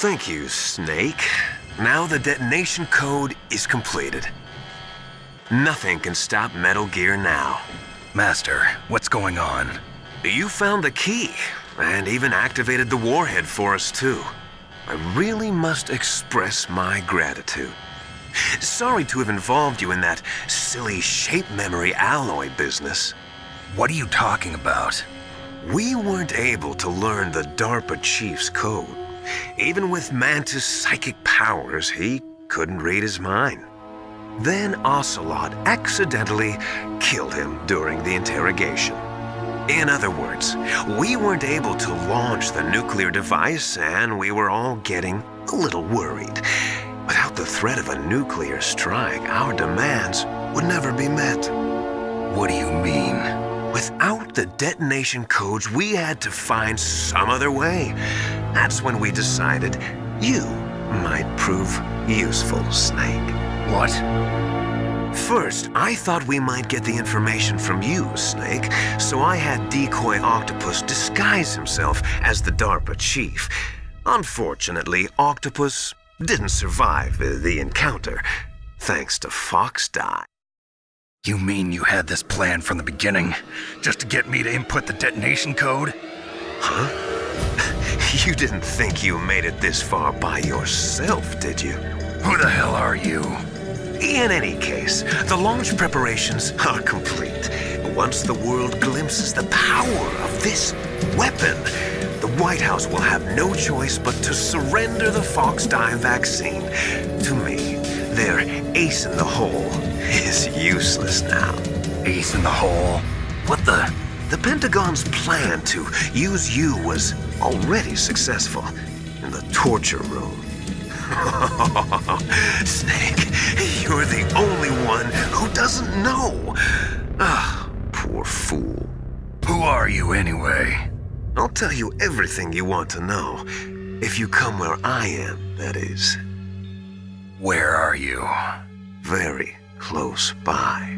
Thank you, Snake. Now the detonation code is completed. Nothing can stop Metal Gear now. Master, what's going on? You found the key, and even activated the warhead for us too. I really must express my gratitude. Sorry to have involved you in that silly shape memory alloy business. What are you talking about? We weren't able to learn the DARPA chief's code. Even with Mantis' psychic powers, he couldn't read his mind. Then Ocelot accidentally killed him during the interrogation. In other words, we weren't able to launch the nuclear device, and we were all getting a little worried. Without the threat of a nuclear strike, our demands would never be met. What do you mean? Without the detonation codes, we had to find some other way. That's when we decided you might prove useful, Snake. What? First, I thought we might get the information from you, Snake, so I had Decoy Octopus disguise himself as the DARPA chief. Unfortunately, Octopus didn't survive the encounter, thanks to Fox Die. You mean you had this plan from the beginning, just to get me to input the detonation code? Huh? You didn't think you made it this far by yourself, did you? Who the hell are you? In any case, the launch preparations are complete. Once the world glimpses the power of this weapon, the White House will have no choice but to surrender the Fox Die vaccine to me. Their ace in the hole is useless now. Ace in the hole? What the? The Pentagon's plan to use you was already successful in the torture room. Snake, you're the only one who doesn't know. Ah, poor fool. Who are you anyway? I'll tell you everything you want to know. If you come where I am, that is. Where are you? Very close by.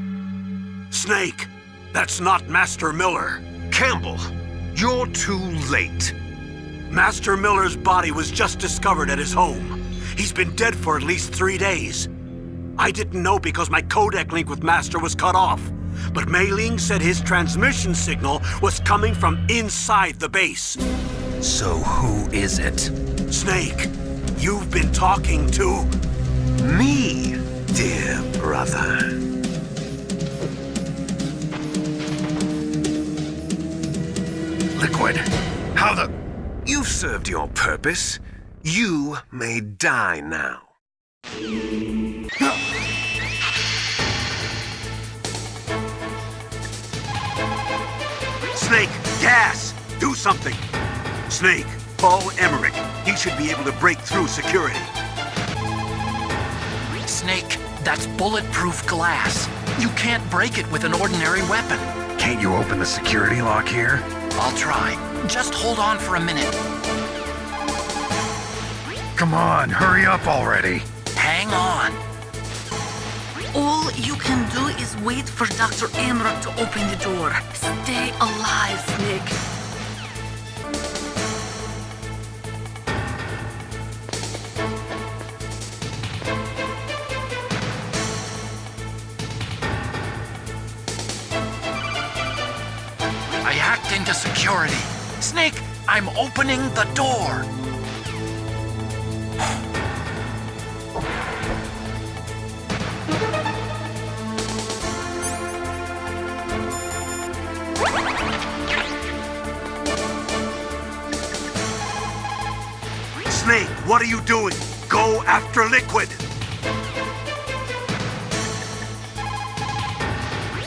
Snake, that's not Master Miller. Campbell, you're too late. Master Miller's body was just discovered at his home. He's been dead for at least 3 days. I didn't know because my codec link with Master was cut off. But Mei Ling said his transmission signal was coming from inside the base. So who is it? Snake, you've been talking to... Me, dear brother. Liquid, how the... You've served your purpose. You may die now. Snake, gas! Do something! Snake, call Emmerich. He should be able to break through security. Snake, that's bulletproof glass. You can't break it with an ordinary weapon. Can't you open the security lock here? I'll try. Just hold on for a minute. Come on, hurry up already. Hang on. All you can do is wait for Dr. Emmerich to open the door. Stay alive, Snake. I hacked into security. Snake, I'm opening the door. Snake, what are you doing? Go after Liquid!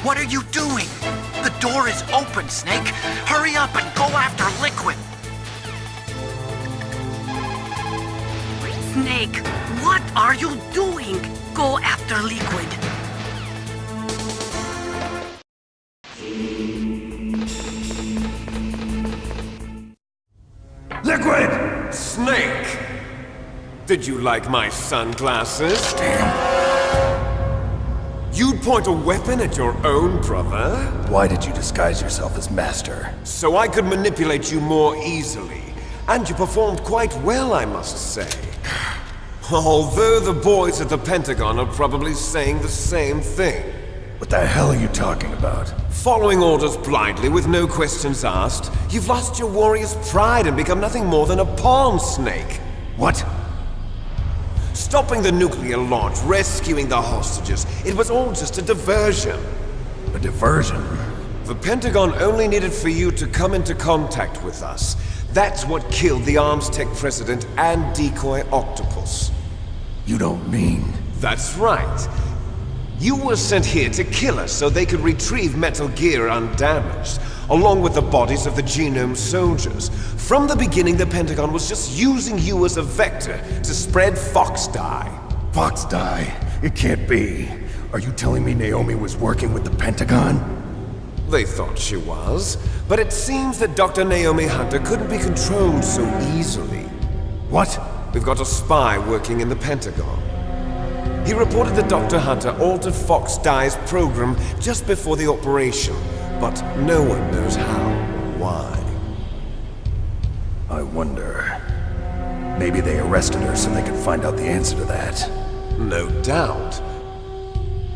What are you doing? The door is open, Snake. Hurry up and go after Liquid. Snake, what are you doing? Go after Liquid. Liquid! Snake! Did you like my sunglasses? Damn. You'd point a weapon at your own brother? Why did you disguise yourself as Master? So I could manipulate you more easily. And you performed quite well, I must say. Although the boys at the Pentagon are probably saying the same thing. What the hell are you talking about? Following orders blindly with no questions asked, you've lost your warrior's pride and become nothing more than a pawn, Snake. What? Stopping the nuclear launch, rescuing the hostages, it was all just a diversion. A diversion? The Pentagon only needed for you to come into contact with us. That's what killed the Arms Tech president and decoy octopus. You don't mean... That's right. You were sent here to kill us so they could retrieve Metal Gear undamaged, along with the bodies of the Genome soldiers. From the beginning, the Pentagon was just using you as a vector to spread Fox Dye. Fox Dye? It can't be. Are you telling me Naomi was working with the Pentagon? They thought she was, but it seems that Dr. Naomi Hunter couldn't be controlled so easily. What? We've got a spy working in the Pentagon. He reported that Dr. Hunter altered Fox Dye's program just before the operation, but no one knows how or why. I wonder... Maybe they arrested her so they could find out the answer to that. No doubt.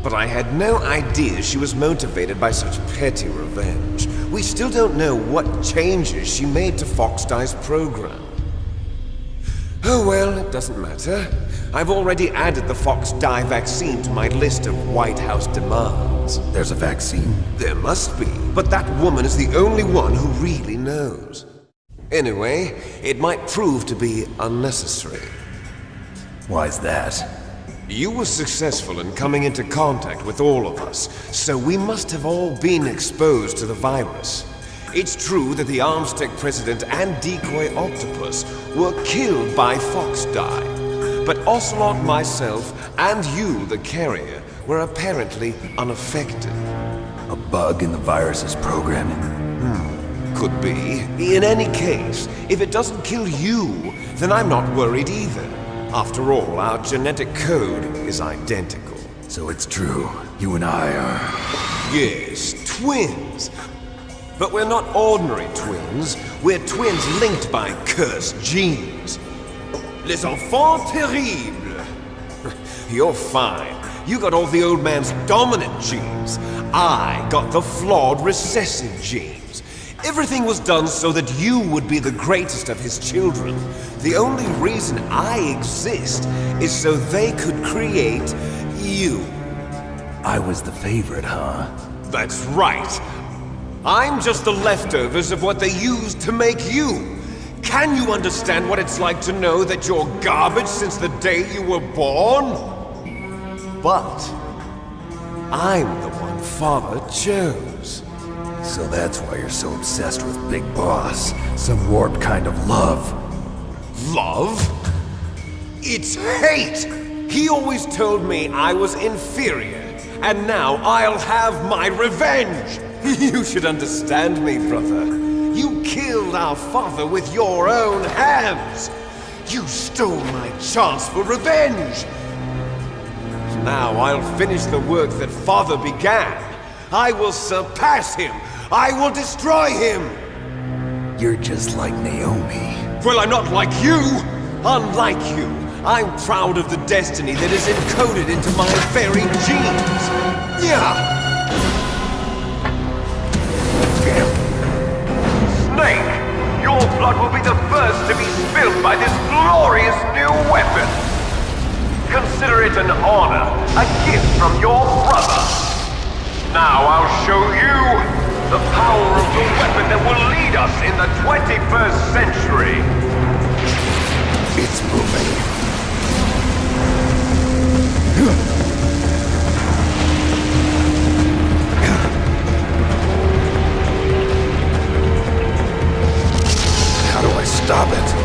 But I had no idea she was motivated by such petty revenge. We still don't know what changes she made to Fox Dye's program. Oh well, it doesn't matter. I've already added the Fox Dye vaccine to my list of White House demands. There's a vaccine? There must be, but that woman is the only one who really knows. Anyway, it might prove to be unnecessary. Why's that? You were successful in coming into contact with all of us, so we must have all been exposed to the virus. It's true that the Arms Tech president and decoy octopus were killed by Fox Dye. But Ocelot, myself, and you, the carrier, were apparently unaffected. A bug in the virus's programming? Could be. In any case, if it doesn't kill you, then I'm not worried either. After all, our genetic code is identical. So it's true. You and I are... Yes, twins. But we're not ordinary twins. We're twins linked by cursed genes. Les enfants terribles. You're fine. You got all the old man's dominant genes. I got the flawed recessive genes. Everything was done so that you would be the greatest of his children. The only reason I exist is so they could create you. I was the favorite, huh? That's right. I'm just the leftovers of what they used to make you. Can you understand what it's like to know that you're garbage since the day you were born? But I'm the one Father chose. So that's why you're so obsessed with Big Boss. Some warped kind of love. Love? It's hate! He always told me I was inferior, and now I'll have my revenge! You should understand me, brother. You killed our father with your own hands! You stole my chance for revenge! Now I'll finish the work that Father began. I will surpass him! I will destroy him! You're just like Naomi. Well, I'm not like you! Unlike you, I'm proud of the destiny that is encoded into my very genes! Yeah! Snake, your blood will be the first to be spilled by this glorious new weapon! Consider it an honor, a gift from your brother! Now I'll show you the power of the weapon that will lead us in the 21st century! It's moving. How do I stop it?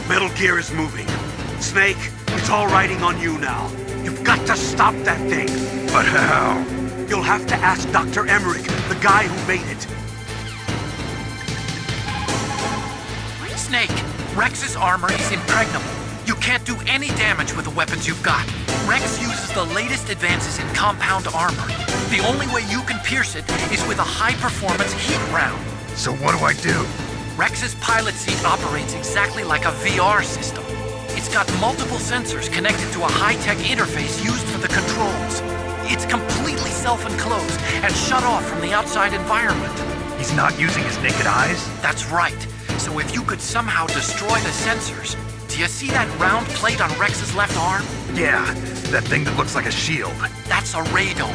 Metal Gear is moving. Snake, it's all riding on you now. You've got to stop that thing. But how? You'll have to ask Dr. Emmerich, the guy who made it. Snake, Rex's armor is impregnable. You can't do any damage with the weapons you've got. Rex uses the latest advances in compound armor. The only way you can pierce it is with a high-performance heat round. So what do I do? Rex's pilot seat operates exactly like a VR system. It's got multiple sensors connected to a high-tech interface used for the controls. It's completely self-enclosed and shut off from the outside environment. He's not using his naked eyes? That's right. So if you could somehow destroy the sensors... Do you see that round plate on Rex's left arm? Yeah, that thing that looks like a shield. That's a radome.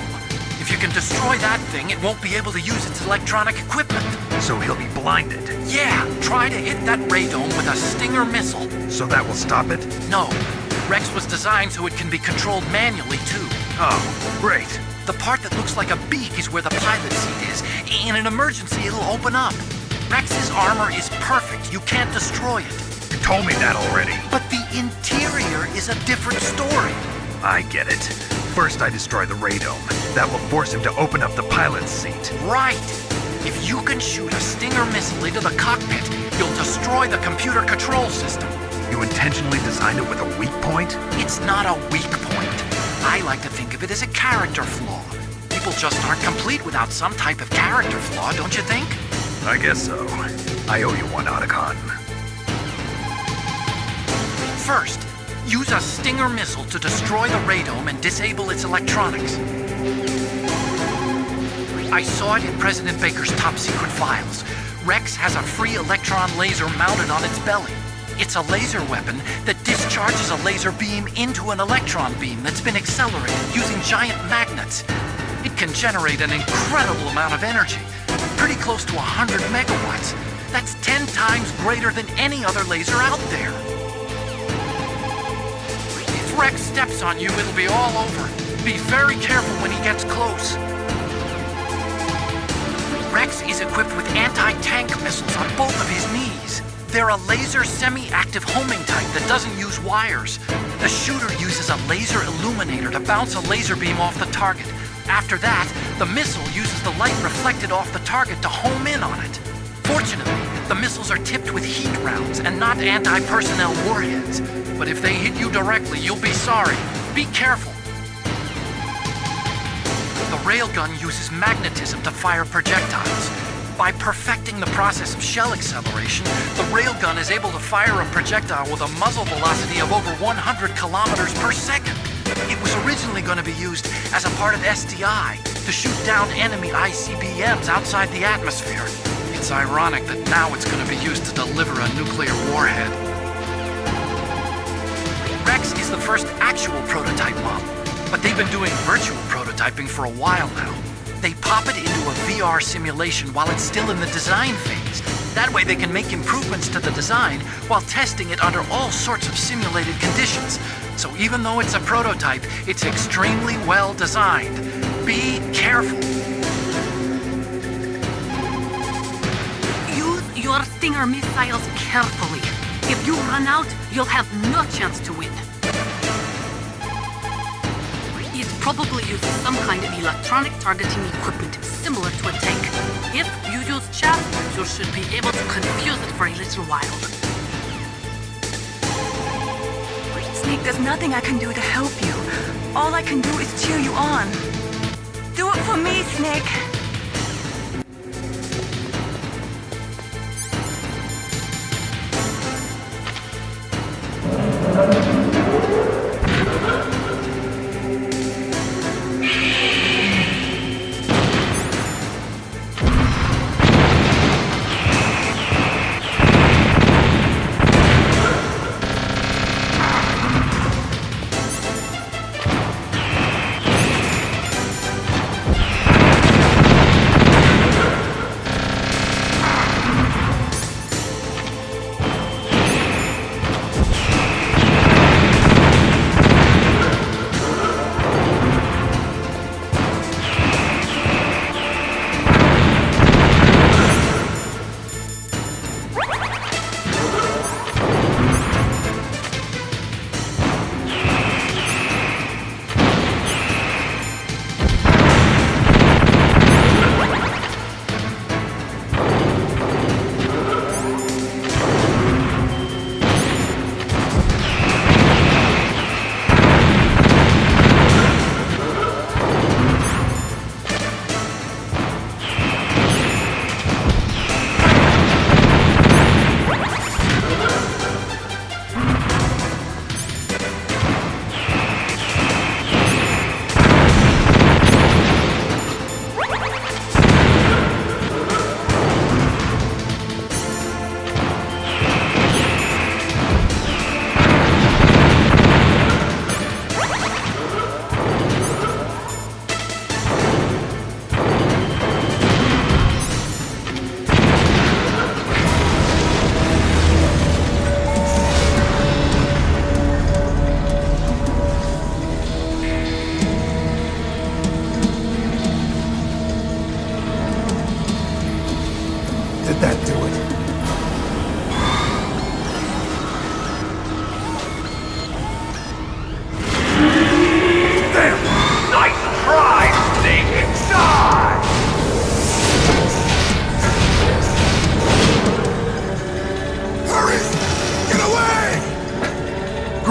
If you can destroy that thing, it won't be able to use its electronic equipment. So he'll be blinded. Yeah, try to hit that radome with a Stinger missile. So that will stop it? No. Rex was designed so it can be controlled manually, too. Oh, great. The part that looks like a beak is where the pilot seat is. In an emergency, it'll open up. Rex's armor is perfect. You can't destroy it. You told me that already. But the interior is a different story. I get it. First I destroy the radome. That will force him to open up the pilot's seat. Right. If you can shoot a Stinger missile into the cockpit, you'll destroy the computer control system. You intentionally designed it with a weak point? It's not a weak point. I like to think of it as a character flaw. People just aren't complete without some type of character flaw, don't you think? I guess so. I owe you one, Otacon. First, use a Stinger missile to destroy the radome and disable its electronics. I saw it in President Baker's top secret files. Rex has a free electron laser mounted on its belly. It's a laser weapon that discharges a laser beam into an electron beam that's been accelerated using giant magnets. It can generate an incredible amount of energy, pretty close to 100 megawatts. That's 10 times greater than any other laser out there. If Rex steps on you, it'll be all over. Be very careful when he gets close. Rex is equipped with anti-tank missiles on both of his knees. They're a laser semi-active homing type that doesn't use wires. The shooter uses a laser illuminator to bounce a laser beam off the target. After that, the missile uses the light reflected off the target to home in on it. Fortunately, the missiles are tipped with heat rounds and not anti-personnel warheads. But if they hit you directly, you'll be sorry. Be careful. The railgun uses magnetism to fire projectiles. By perfecting the process of shell acceleration, the railgun is able to fire a projectile with a muzzle velocity of over 100 kilometers per second. It was originally going to be used as a part of SDI to shoot down enemy ICBMs outside the atmosphere. It's ironic that now it's going to be used to deliver a nuclear warhead. Rex is the first actual prototype model, but they've been doing virtual prototyping for a while now. They pop it into a VR simulation while it's still in the design phase. That way they can make improvements to the design while testing it under all sorts of simulated conditions. So even though it's a prototype, it's extremely well designed. Be careful. Use your Stinger missiles carefully. If you run out, you'll have no chance to win. It probably uses some kind of electronic targeting equipment similar to a tank. If you use chaff, you should be able to confuse it for a little while. Snake, there's nothing I can do to help you. All I can do is cheer you on. Do it for me, Snake.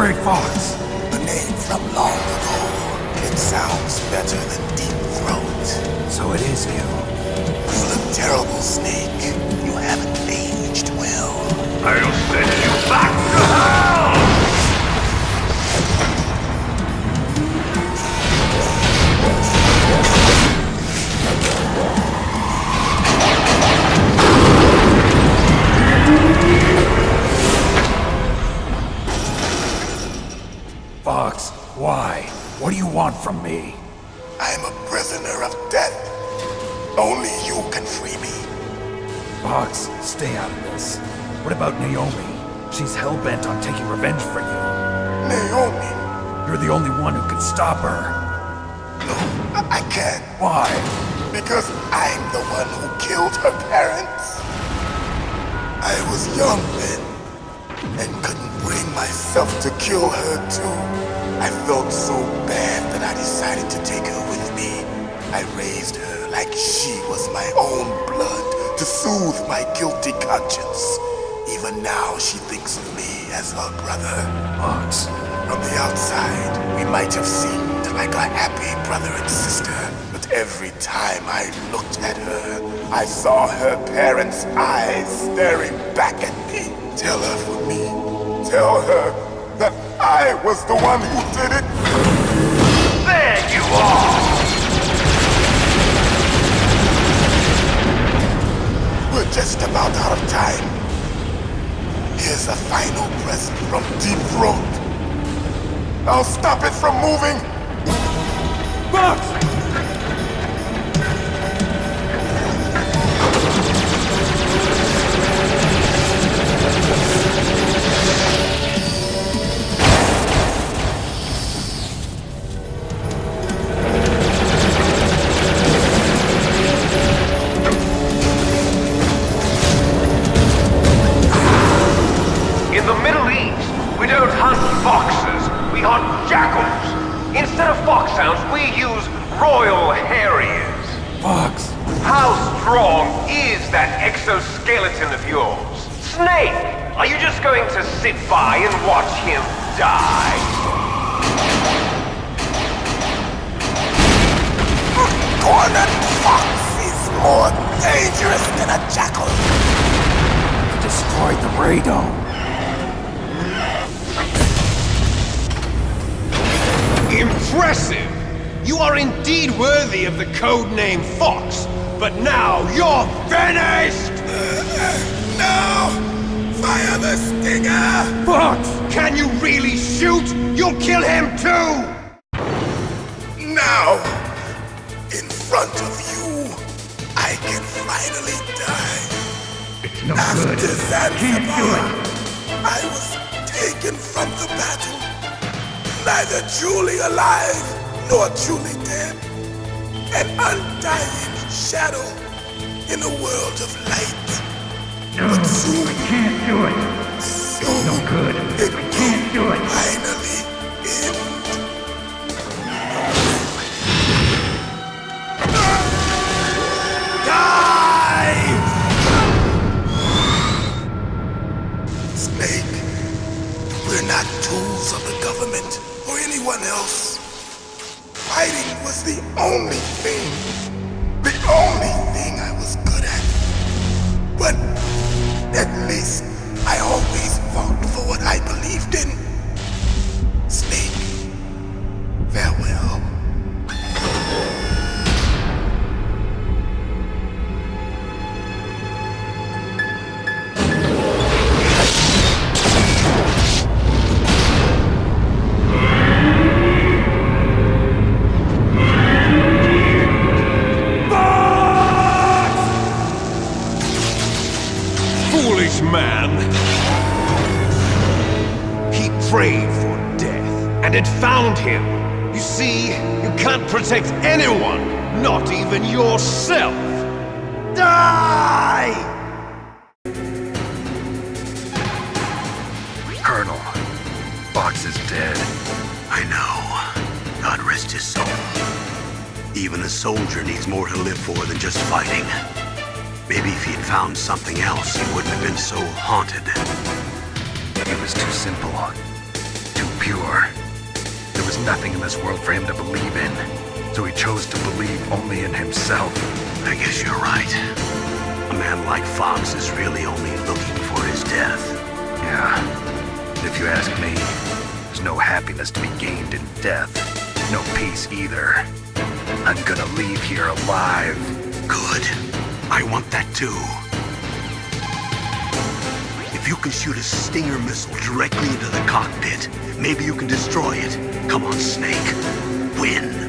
Grey Fox? A name from long ago. It sounds better than Deep Throat. So it is you. You look terrible, Snake. You haven't aged well. I'll send you back to hell! Fox, why? What do you want from me? I'm a prisoner of death. Only you can free me. Fox, stay out of this. What about Naomi? She's hell-bent on taking revenge for you. Naomi? You're the only one who can stop her. No, I can't. Why? Because I'm the one who killed her parents. I was young then, and couldn't bring myself to kill her too. I felt so bad that I decided to take her with me. I raised her like she was my own blood to soothe my guilty conscience. Even now she thinks of me as her brother. Fox. From the outside, we might have seemed like a happy brother and sister, but every time I looked at her, I saw her parents' eyes staring back at me. Tell her for me. Tell her that I was the one who did it. There you are! We're just about out of time. Here's a final present from Deep Throat. I'll stop it from moving. Fox! In the Middle East, we don't hunt foxes, we hunt jackals. Instead of foxhounds, we use royal harriers. Fox! How strong is that exoskeleton of yours? Snake, are you just going to sit by and watch him die? Cornered fox is more dangerous than a jackal. Destroyed the radome. Impressive! You are indeed worthy of the codename Fox, but now you're finished! No! Fire the stinger! Fox! Can you really shoot? You'll kill him too! Now, in front of you, I can finally die. It's no After good. Can't do Zanzibar, it. I was taken from the battle. Neither truly alive nor truly dead. An undying shadow in a world of light. No, But soon, I can't do it. soon, No good. it I can't do will it. finally end. Snake, we're not tools of the government or anyone else. Fighting was the only thing I was good at. But at least I always fought for what I believed in. Snake, farewell. Foolish man! He prayed for death, and it found him. You see, you can't protect anyone, not even yourself. Die! Colonel, Fox is dead. I know. God rest his soul. Even a soldier needs more to live for than just fighting. Maybe if he'd found something else, he wouldn't have been so haunted. He was too simple, too nothing in this world for him to believe in. So he chose to believe only in himself. I guess you're right. A man like Fox is really only looking for his death. Yeah. And if you ask me, there's no happiness to be gained in death. No peace either. I'm gonna leave here alive. Good. I want that too. If you can shoot a Stinger missile directly into the cockpit, maybe you can destroy it. Come on, Snake. Win.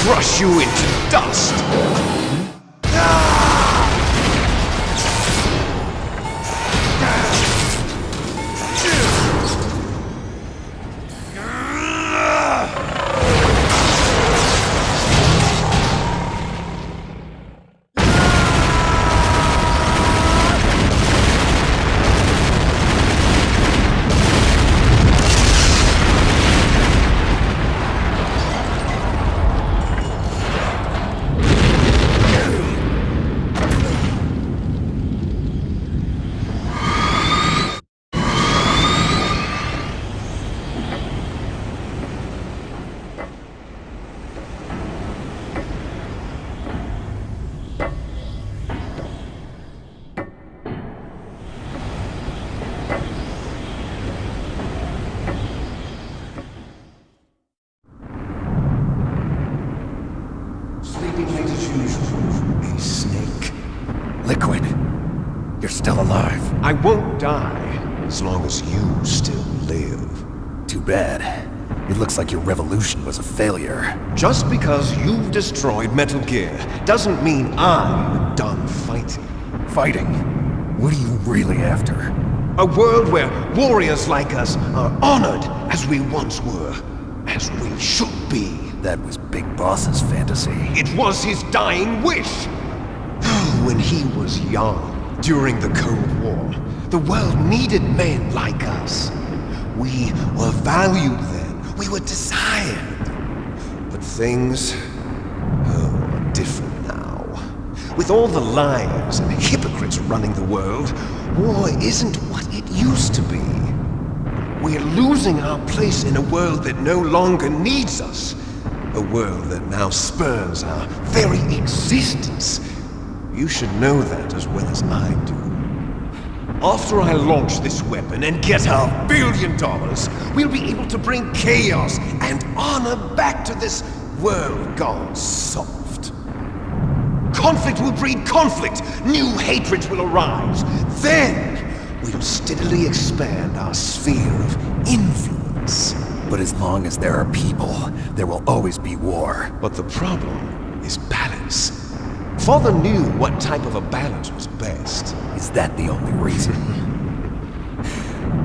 Crush you into dust! Hey, Snake. Liquid. You're still alive. I won't die as long as you still live. Too bad. It looks like your revolution was a failure. Just because you've destroyed Metal Gear doesn't mean I'm done fighting. Fighting? What are you really after? A world where warriors like us are honored as we once were, as we should be. That was Big Boss's fantasy. It was his dying wish. When he was young, during the Cold War, the world needed men like us. We were valued then. We were desired. But things are different now. With all the liars and hypocrites running the world, war isn't what it used to be. We're losing our place in a world that no longer needs us. A world that now spurns our very existence. You should know that as well as I do. After I launch this weapon and get our $1 billion, we'll be able to bring chaos and honor back to this world gone soft. Conflict will breed conflict. New hatreds will arise. Then we'll steadily expand our sphere of influence. But as long as there are people, there will always be war. But the problem is balance. Father knew what type of a balance was best. Is that the only reason?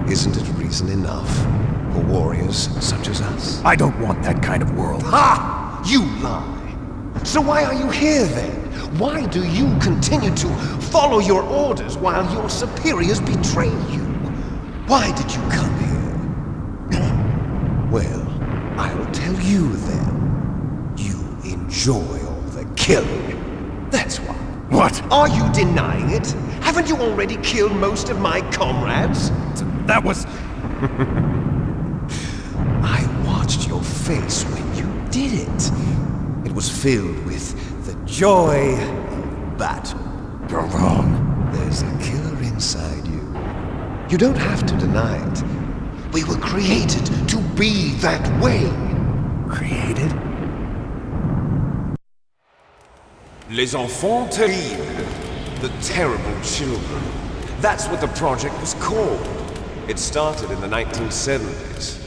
Isn't it reason enough for warriors such as us? I don't want that kind of world. Ha! You lie! So why are you here then? Why do you continue to follow your orders while your superiors betray you? Why did you come here? Well, I'll tell you then. You enjoy all the killing. That's why. What? Are you denying it? Haven't you already killed most of my comrades? That was... I watched your face when you did it. It was filled with the joy of battle. You're wrong. There's a killer inside you. You don't have to deny it. We were created to be that way. Created? Les enfants terribles. The terrible children. That's what the project was called. It started in the 1970s.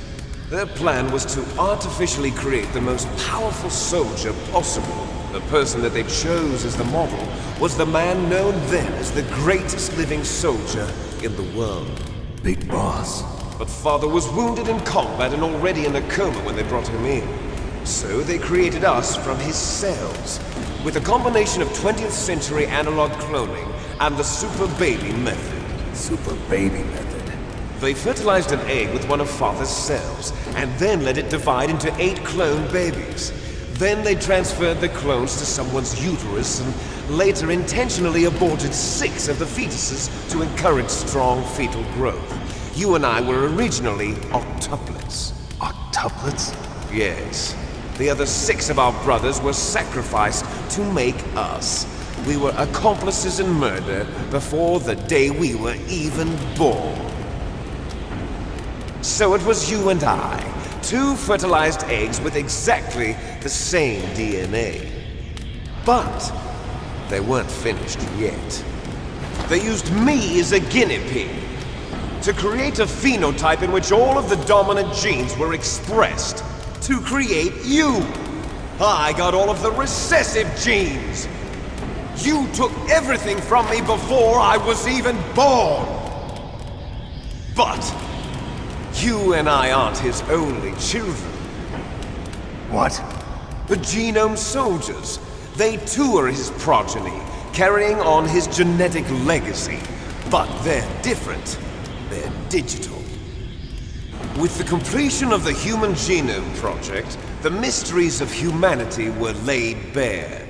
Their plan was to artificially create the most powerful soldier possible. The person that they chose as the model was the man known then as the greatest living soldier in the world. Big boss. But Father was wounded in combat and already in a coma when they brought him in. So they created us from his cells, with a combination of 20th century analog cloning and the super baby method. Super baby method. They fertilized an egg with one of Father's cells, and then let it divide into 8 clone babies. Then they transferred the clones to someone's uterus, and later intentionally aborted 6 of the fetuses to encourage strong fetal growth. You and I were originally octuplets. Octuplets? Yes. The other 6 of our brothers were sacrificed to make us. We were accomplices in murder before the day we were even born. So it was you and I, 2 fertilized eggs with exactly the same DNA. But they weren't finished yet. They used me as a guinea pig to create a phenotype in which all of the dominant genes were expressed. To create you. I got all of the recessive genes. You took everything from me before I was even born. But you and I aren't his only children. What? The Genome Soldiers. They too are his progeny, carrying on his genetic legacy. But they're different. They're digital. With the completion of the Human Genome Project, the mysteries of humanity were laid bare.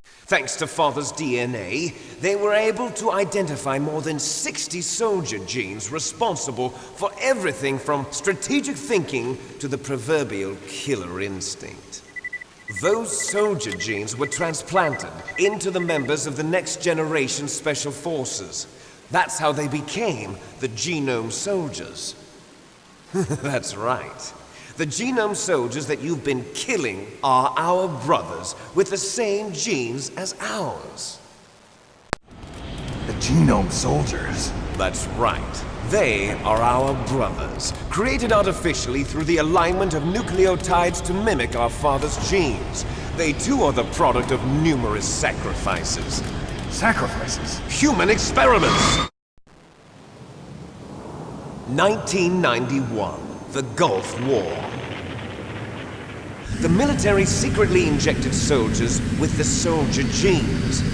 Thanks to Father's DNA, they were able to identify more than 60 soldier genes responsible for everything from strategic thinking to the proverbial killer instinct. Those soldier genes were transplanted into the members of the next generation Special Forces. That's how they became the Genome Soldiers. That's right. The Genome Soldiers that you've been killing are our brothers with the same genes as ours. The Genome Soldiers? That's right. They are our brothers, created artificially through the alignment of nucleotides to mimic our father's genes. They too are the product of numerous sacrifices. Sacrifices? Human experiments! 1991, the Gulf War. The military secretly injected soldiers with the soldier genes.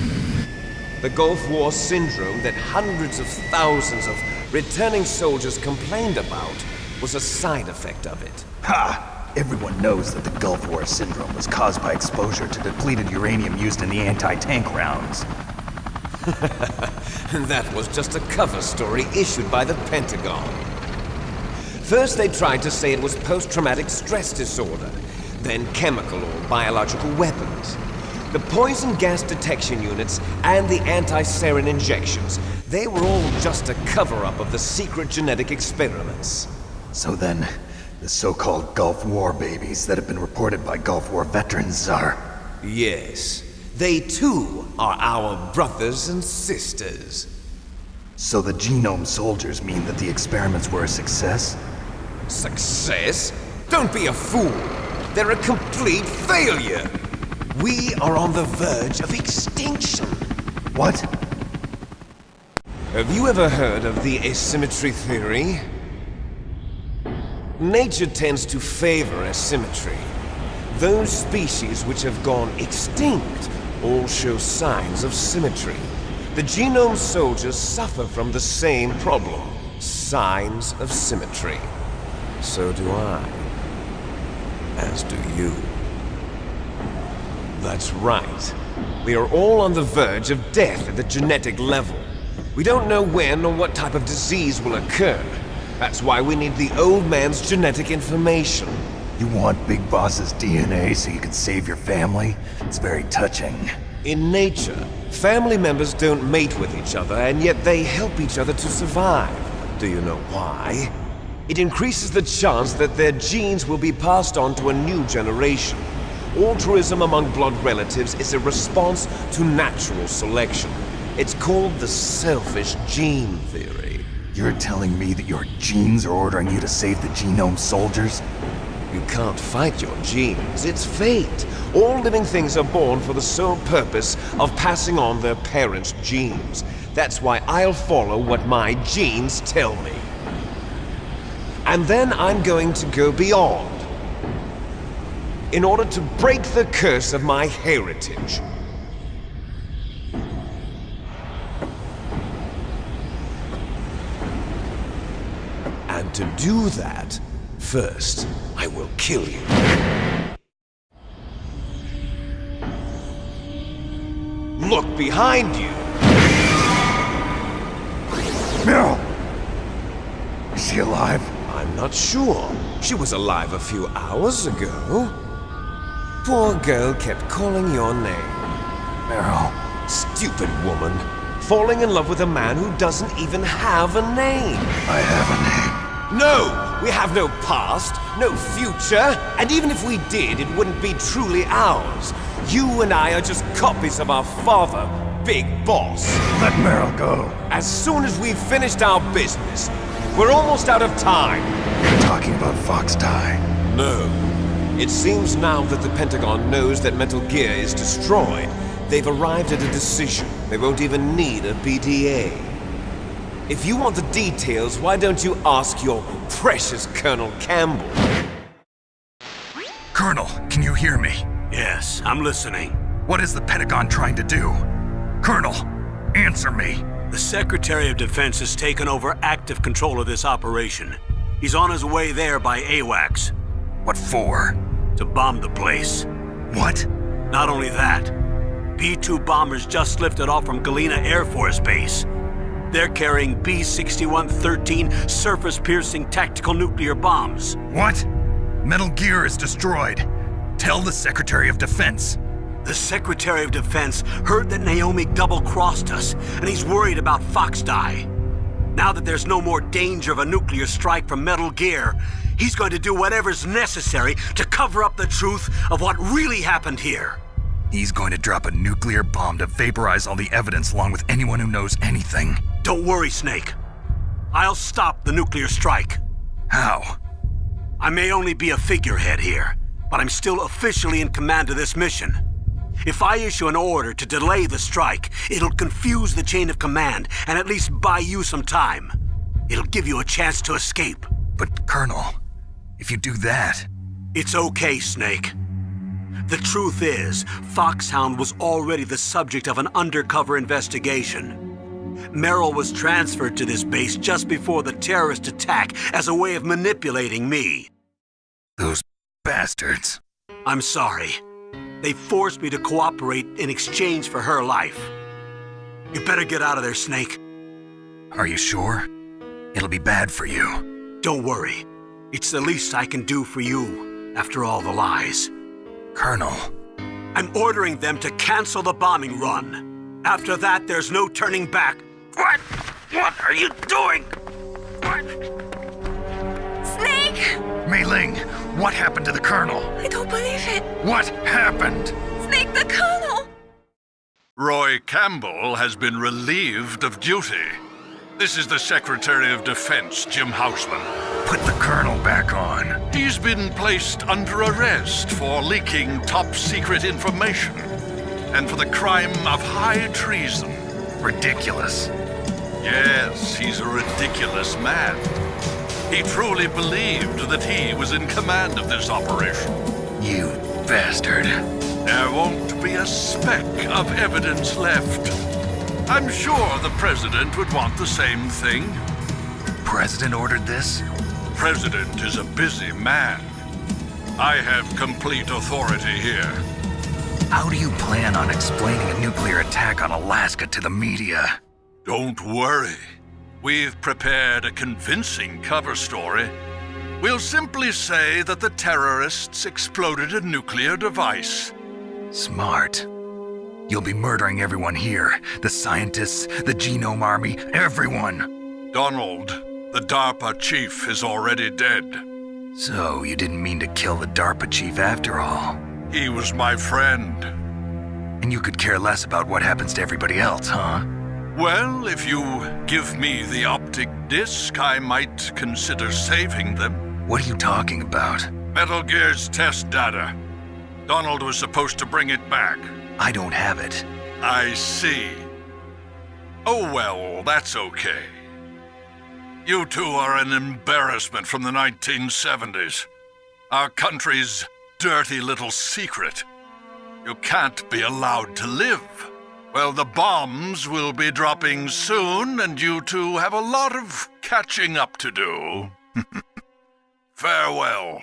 The Gulf War syndrome that hundreds of thousands of returning soldiers complained about was a side effect of it. Ha! Everyone knows that the Gulf War syndrome was caused by exposure to depleted uranium used in the anti-tank rounds. That was just a cover story issued by the Pentagon. First they tried to say it was post-traumatic stress disorder, then chemical or biological weapons. The poison gas detection units and the anti-sarin injections, they were all just a cover-up of the secret genetic experiments. So then, the so-called Gulf War babies that have been reported by Gulf War veterans are... Yes. They too are our brothers and sisters. So the Genome Soldiers mean that the experiments were a success? Success? Don't be a fool! They're a complete failure! We are on the verge of extinction. What? Have you ever heard of the asymmetry theory? Nature tends to favor asymmetry. Those species which have gone extinct all show signs of symmetry. The genome soldiers suffer from the same problem, signs of symmetry. So do I. As do you. That's right. We are all on the verge of death at the genetic level. We don't know when or what type of disease will occur. That's why we need the old man's genetic information. You want Big Boss's DNA so you can save your family? It's very touching. In nature, family members don't mate with each other, and yet they help each other to survive. Do you know why? It increases the chance that their genes will be passed on to a new generation. Altruism among blood relatives is a response to natural selection. It's called the selfish gene theory. You're telling me that your genes are ordering you to save the genome soldiers? You can't fight your genes. It's fate. All living things are born for the sole purpose of passing on their parents' genes. That's why I'll follow what my genes tell me. And then I'm going to go beyond, in order to break the curse of my heritage. And to do that, first, I will kill you. Look behind you! Meryl! Is she alive? I'm not sure. She was alive a few hours ago. Poor girl kept calling your name. Meryl. Stupid woman. Falling in love with a man who doesn't even have a name. I have a name. No! We have no past, no future, and even if we did, it wouldn't be truly ours. You and I are just copies of our father, Big Boss. Let Meryl go. As soon as we've finished our business, we're almost out of time. You're talking about Fox Die. No. It seems now that the Pentagon knows that Metal Gear is destroyed. They've arrived at a decision. They won't even need a BDA. If you want the details, why don't you ask your precious Colonel Campbell? Colonel, can you hear me? Yes, I'm listening. What is the Pentagon trying to do? Colonel, answer me. The Secretary of Defense has taken over active control of this operation. He's on his way there by AWACS. What for? To bomb the place. What? Not only that, B-2 bombers just lifted off from Galena Air Force Base. They're carrying B-6113 surface-piercing tactical nuclear bombs. What? Metal Gear is destroyed. Tell the Secretary of Defense. The Secretary of Defense heard that Naomi double-crossed us, and he's worried about Fox Die. Now that there's no more danger of a nuclear strike from Metal Gear, he's going to do whatever's necessary to cover up the truth of what really happened here. He's going to drop a nuclear bomb to vaporize all the evidence along with anyone who knows anything. Don't worry, Snake. I'll stop the nuclear strike. How? I may only be a figurehead here, but I'm still officially in command of this mission. If I issue an order to delay the strike, it'll confuse the chain of command and at least buy you some time. It'll give you a chance to escape. But, Colonel, if you do that... It's okay, Snake. The truth is, Foxhound was already the subject of an undercover investigation. Meryl was transferred to this base just before the terrorist attack as a way of manipulating me. Those bastards. I'm sorry. They forced me to cooperate in exchange for her life. You better get out of there, Snake. Are you sure? It'll be bad for you. Don't worry. It's the least I can do for you, after all the lies. Colonel. I'm ordering them to cancel the bombing run. After that, there's no turning back. What? What are you doing? What? Snake! Mei Ling, what happened to the Colonel? I don't believe it. What happened? Snake, the Colonel! Roy Campbell has been relieved of duty. This is the Secretary of Defense, Jim Houseman. put the colonel back on? He's been placed under arrest for leaking top-secret information and for the crime of high treason. Ridiculous. Yes, he's a ridiculous man. He truly believed that he was in command of this operation. You bastard. There won't be a speck of evidence left. I'm sure the President would want the same thing. President ordered this? President is a busy man. I have complete authority here. How do you plan on explaining a nuclear attack on Alaska to the media? Don't worry. We've prepared a convincing cover story. We'll simply say that the terrorists exploded a nuclear device. Smart. You'll be murdering everyone here. The scientists, the Genome Army, everyone. Donald, the DARPA chief, is already dead. So you didn't mean to kill the DARPA chief after all? He was my friend. And you could care less about what happens to everybody else, huh? Well, if you give me the optic disc, I might consider saving them. What are you talking about? Metal Gear's test data. Donald was supposed to bring it back. I don't have it. I see. Oh well, that's okay. You two are an embarrassment from the 1970s. Our country's dirty little secret. You can't be allowed to live. Well, the bombs will be dropping soon, and you two have a lot of catching up to do. Farewell.